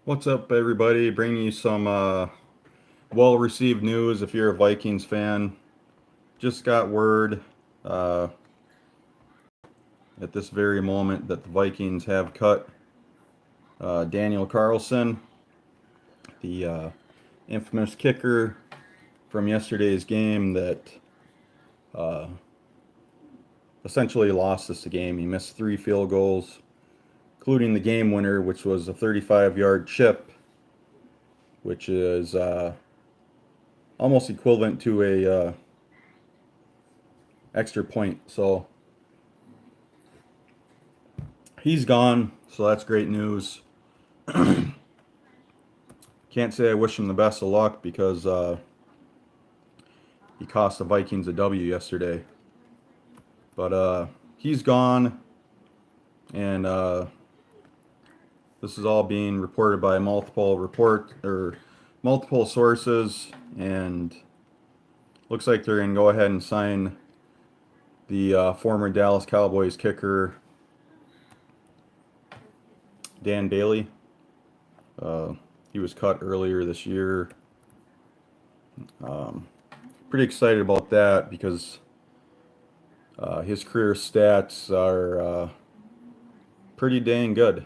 What's up, everybody? Bringing you some well-received news. If you're a Vikings fan, just got word uh, at this very moment that the Vikings have cut Daniel Carlson, the infamous kicker from yesterday's game that uh, essentially lost us the game. He missed 3 field goals, including the game winner, which was a 35-yard chip, which is almost equivalent to a extra point. So he's gone, so that's great news. Can't say I wish him the best of luck because he cost the Vikings a W yesterday. But he's gone, and this is all being reported by multiple sources, and looks like they're gonna go ahead and sign the former Dallas Cowboys kicker Dan Bailey. He was cut earlier this year. Pretty excited about that because his career stats are pretty dang good.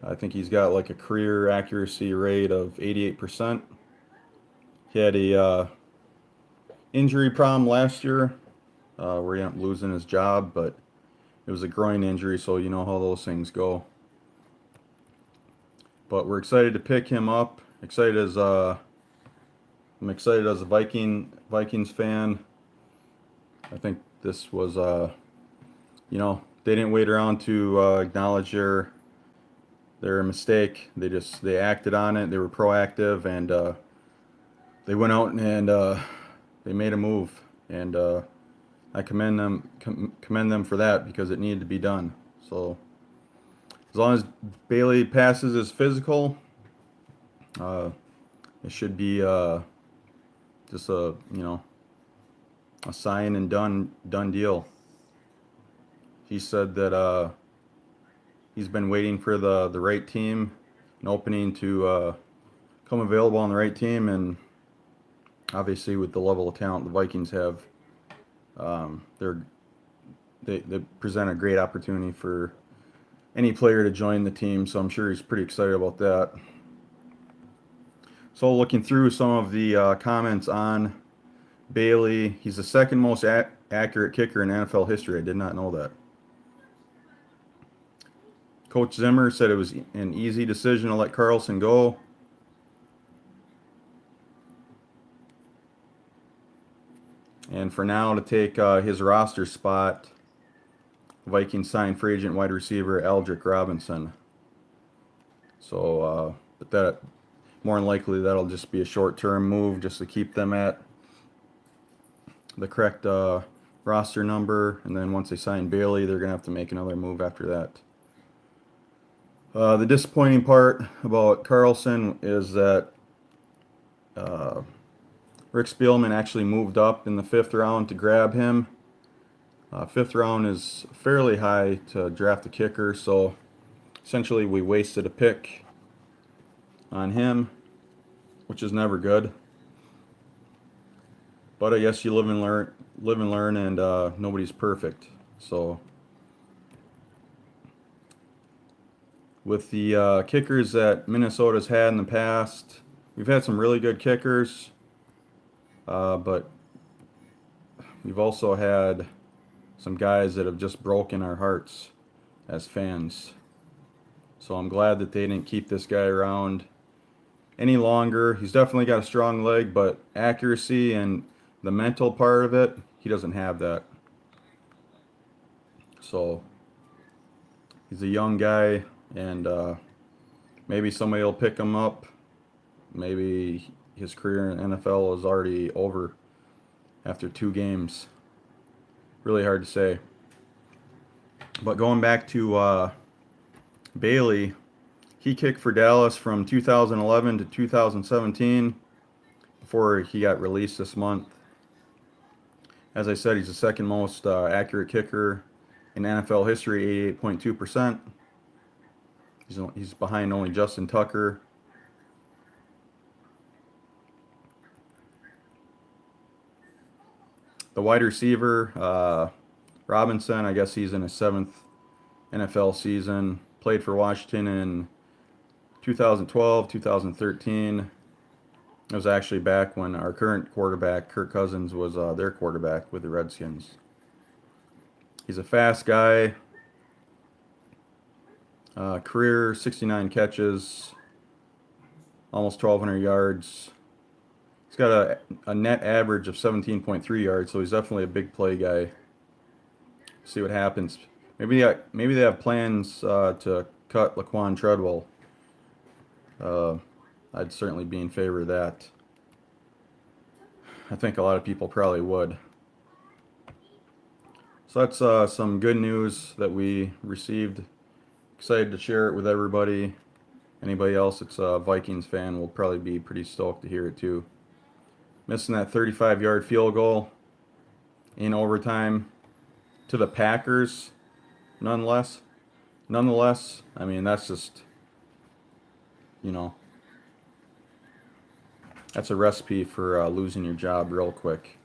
I think he's got like a career accuracy rate of 88%. He had a injury problem last year where he ended up losing his job, but it was a groin injury, so you know how those things go. But we're excited to pick him up. I'm excited as a Vikings fan. I think this was they didn't wait around to acknowledge their mistake. They acted on it. They were proactive, and they went out and they made a move. And I commend them for that because it needed to be done. So as long as Bailey passes his physical, it should be just a sign and done deal. He said that he's been waiting for the right team, an opening to come available on the right team, and obviously with the level of talent the Vikings have, they present a great opportunity for any player to join the team. So I'm sure he's pretty excited about that. So looking through some of the comments on Bailey, he's the second most accurate kicker in NFL history. I did not know that. Coach Zimmer said it was an easy decision to let Carlson go. And for now, to take his roster spot, Vikings signed free agent wide receiver Aldrick Robinson. So, but that more than likely that'll just be a short-term move just to keep them at the correct roster number. And then once they sign Bailey, they're gonna have to make another move after that. The disappointing part about Carlson is that Rick Spielman actually moved up in the 5th round to grab him. 5th round is fairly high to draft a kicker, so essentially we wasted a pick on him, which is never good. But I guess you live and learn, and nobody's perfect. So with the kickers that Minnesota's had in the past, we've had some really good kickers, but we've also had some guys that have just broken our hearts as fans. So I'm glad that they didn't keep this guy around any longer. He's definitely got a strong leg, but accuracy and the mental part of it, he doesn't have that. So he's a young guy, and maybe somebody will pick him up. Maybe his career in NFL is already over after 2 games. Really hard to say. But going back to Bailey, he kicked for Dallas from 2011 to 2017 before he got released this month. As I said, he's the second most accurate kicker in NFL history, 88.2%. He's behind only Justin Tucker. The wide receiver, Robinson, I guess he's in his 7th NFL season. Played for Washington in 2012, 2013. It was actually back when our current quarterback, Kirk Cousins, was their quarterback with the Redskins. He's a fast guy. Career 69 catches, almost 1,200 yards. He's got a net average of 17.3 yards, so he's definitely a big play guy. See what happens. Maybe they have plans to cut Laquan Treadwell. I'd certainly be in favor of that. I think a lot of people probably would. So that's some good news that we received. Excited to share it with everybody. Anybody else that's a Vikings fan will probably be pretty stoked to hear it too. Missing that 35-yard field goal in overtime to the Packers, nonetheless, I mean, that's just, that's a recipe for losing your job real quick.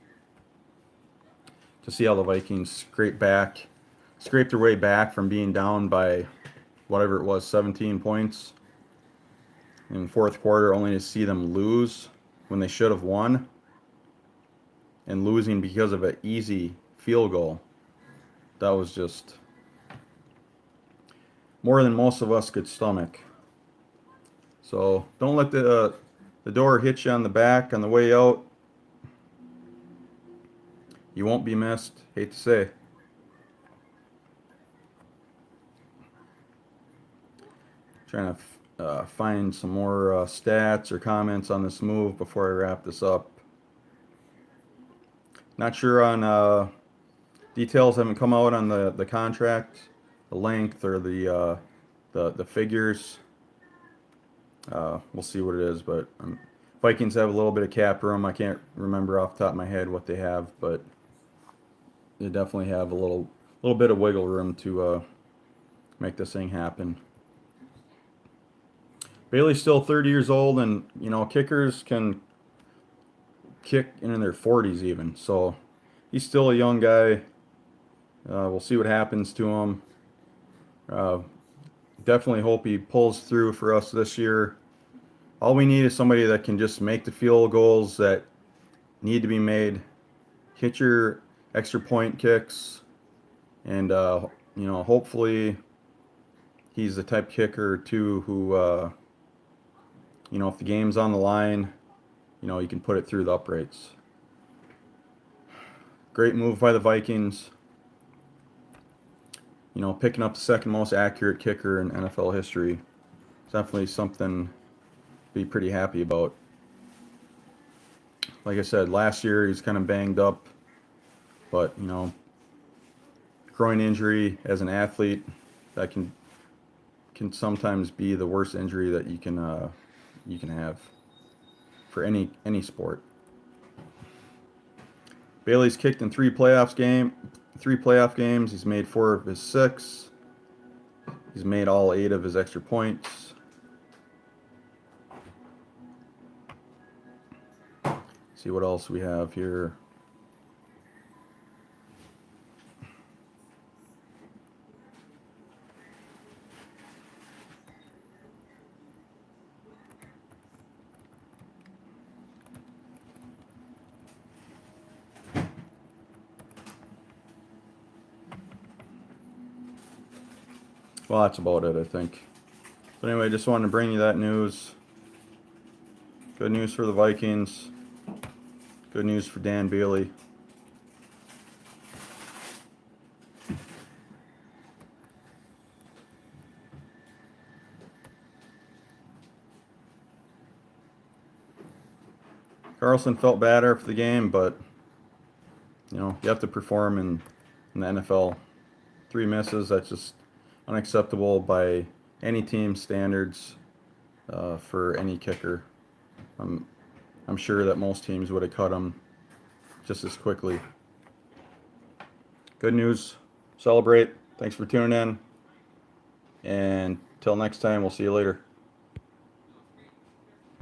To see how the Vikings scrape their way back from being down by whatever it was, 17 points in the fourth quarter, only to see them lose when they should have won, and losing because of an easy field goal. That was just more than most of us could stomach. So don't let the door hit you on the back on the way out. You won't be missed. Hate to say. Trying to find some more stats or comments on this move before I wrap this up. Not sure on details haven't come out on the contract, the length or the figures. We'll see what it is, but Vikings have a little bit of cap room. I can't remember off the top of my head what they have, but they definitely have a little bit of wiggle room to make this thing happen. Bailey's still 30 years old, and kickers can kick in their 40s even. So he's still a young guy. We'll see what happens to him. Definitely hope he pulls through for us this year. All we need is somebody that can just make the field goals that need to be made, hit your extra point kicks, and hopefully he's the type kicker too who if the game's on the line, you can put it through the uprights. Great move by the Vikings. Picking up the second most accurate kicker in NFL history. It's definitely something to be pretty happy about. Like I said, last year he's kind of banged up, but groin injury as an athlete, that can sometimes be the worst injury that you can have for any sport. Bailey's kicked in 3 playoff games. He's made 4 of his 6. He's made all 8 of his extra points. See what else we have here. Well, that's about it, I think. But anyway, just wanted to bring you that news. Good news for the Vikings. Good news for Dan Bailey. Carlson felt bad after the game, but you have to perform in the NFL. 3 misses, that's just unacceptable by any team standards for any kicker. I'm sure that most teams would have cut him just as quickly. Good news. Celebrate. Thanks for tuning in. And Till next time, we'll see you later.